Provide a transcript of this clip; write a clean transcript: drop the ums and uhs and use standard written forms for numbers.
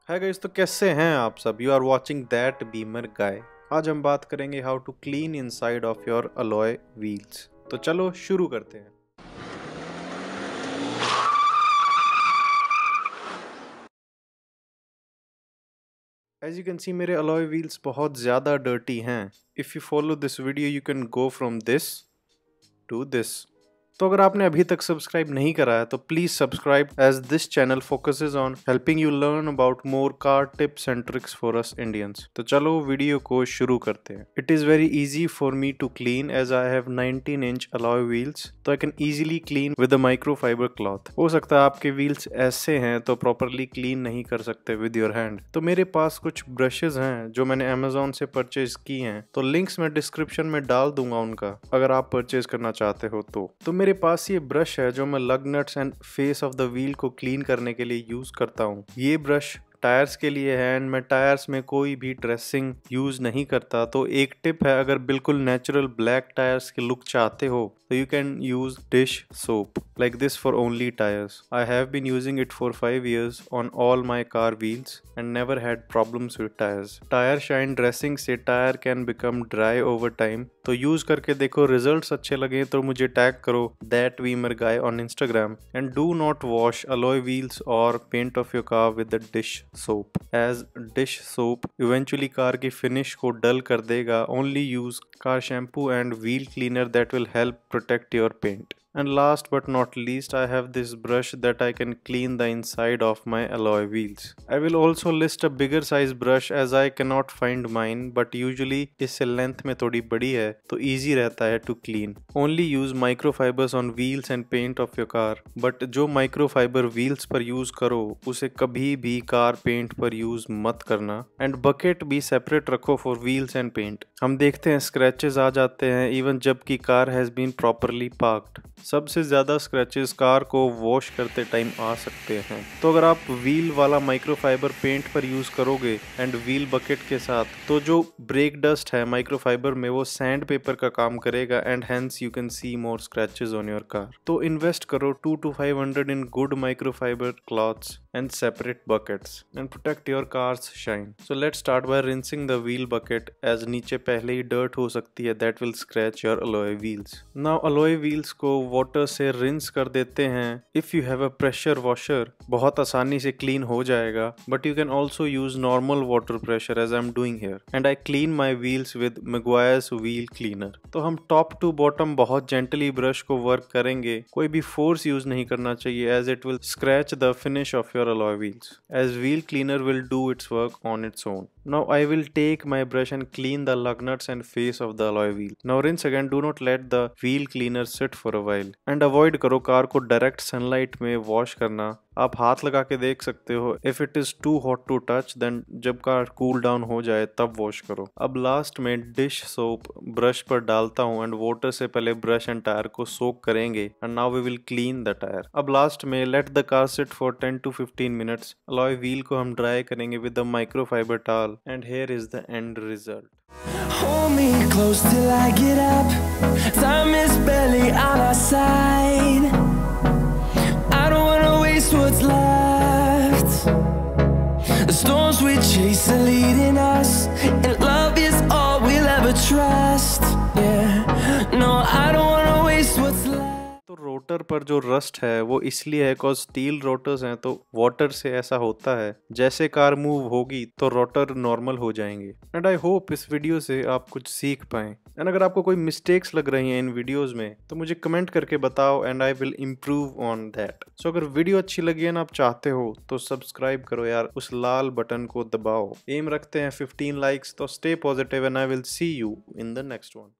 Hi guys, तो कैसे हैं आप सब। You are watching that beamer guy. आज हम बात करेंगे how to clean inside of your alloy wheels. तो चलो शुरू करते हैं। एज यू कैन सी मेरे अलॉय व्हील्स बहुत ज़्यादा डर्टी हैं। If you follow this video you can go from this to this. तो अगर आपने अभी तक सब्सक्राइब नहीं करा है तो please subscribe as this channel focuses on helping you learn about more car tips and tricks for us Indians. तो चलो वीडियो को शुरू करते हैं। It is very easy for me to clean as I have 19 inch alloy wheels, तो I can easily clean with a microfiber cloth. हो सकता है आपके व्हील्स ऐसे हैं तो प्रॉपरली क्लीन नहीं कर सकते विद योर हैंड। तो मेरे पास कुछ ब्रशेज हैं जो मैंने अमेजोन से परचेज की हैं, तो लिंक्स मैं डिस्क्रिप्शन में डाल दूंगा उनका, अगर आप परचेज करना चाहते हो तो मेरे पास ये ब्रश है जो मैं लग nuts and face of the wheel को क्लीन करने के लिए यूज करता हूँ। ये ब्रश टायर्स के लिए है एंड मैं टायर्स में कोई भी ड्रेसिंग यूज नहीं करता। तो एक टिप है, अगर बिल्कुल नेचुरल ब्लैक टायर्स की लुक चाहते हो तो you can use dish soap like this for only tires. I have been using it for 5 years on all my car wheels and never had problems with tires. Tire shine dressing से tyre can become dry over time, तो use करके देखो, results अच्छे लगे तो मुझे tag करो that Weimer guy on Instagram and do not wash alloy wheels or paint of your car with the dish soap as dish soap eventually car की finish को डल कर देगा। Only use car shampoo and wheel cleaner that will help protect your paint. And last but not least, I have this brush that I can clean the inside of my alloy wheels. I will also list a bigger size brush as I cannot find mine, but usually इससे length में थोड़ी बड़ी है तो easy रहता है to clean. Only use microfibers on wheels and paint of your car. But जो microfiber wheels पर use करो उसे कभी भी car paint पर use मत करना. And bucket भी separate रखो for wheels and paint. हम देखते हैं scratches आ जाते हैं even जबकि car has been properly parked. सबसे ज़्यादा स्क्रैचेस कार को वॉश करते टाइम आ सकते हैं। तो अगर आप व्हील वाला माइक्रोफाइबर पेंट पर यूज़ करोगे एंड व्हील बकेट के साथ, तो जो ब्रेक डस्ट है माइक्रोफाइबर में वो सैंड पेपर का काम करेगा and hence you can see more scratches on your car. तो इन्वेस्ट करो 200 to 500 in good microfibre clothes and separate buckets and protect your car's shine. So let's start by rinsing the wheel bucket as नीचे पहले ही dirt हो सकती है that will scratch your alloy wheels. Now alloy wheels को water से rinse कर देते हैं। If you have a pressure washer बहुत आसानी से clean हो जाएगा, but you can also use normal water pressure as I'm doing here. And I clean my wheels with Meguiar's wheel cleaner. तो हम top to bottom बहुत gently brush को work करेंगे, कोई भी force use नहीं करना चाहिए as it will scratch the finish of your alloy wheels, as wheel cleaner will do its work on its own. Now I will take my brush and clean the lug nuts and face of the alloy wheel. Now rinse again. Do not let the wheel cleaner sit for a while and avoid करो car को direct sunlight में wash करना। आप हाथ लगा के देख सकते हो। If it is too hot to touch, then जब कार cool down हो जाए तब वॉश करो। अब लास्ट में डिश सोप ब्रश पर डालता हूँ एंड वाटर से पहले ब्रश एंड टायर को सोक करेंगे and now we will clean the tyre. अब लास्ट में let the car sit for 10 to 15 minutes. Alloy wheel को हम ड्राई करेंगे with the microfibre towel and here is the end result. Hold me close till I get up. Time is barely on our side. I don't wanna waste what's left. The storms we chase are leading us, and love is all we'll ever trust. Yeah, no, I don't wanna waste what's left. तो rotor पर जो rust है वो इसलिए है because steel rotors हैं, तो water से ऐसा होता है। जैसे कार मूव होगी तो रोटर नॉर्मल हो जाएंगे। एंड आई होप इस वीडियो से आप कुछ सीख पाएं। एंड अगर आपको कोई मिस्टेक्स लग रही हैं इन वीडियोस में तो मुझे कमेंट करके बताओ and I will improve on that. So अगर वीडियो अच्छी लगी है ना आप चाहते हो तो सब्सक्राइब करो यार, उस लाल बटन को दबाओ। एम रखते हैं 15 लाइक्स। तो stay positive and I will see you in the next one.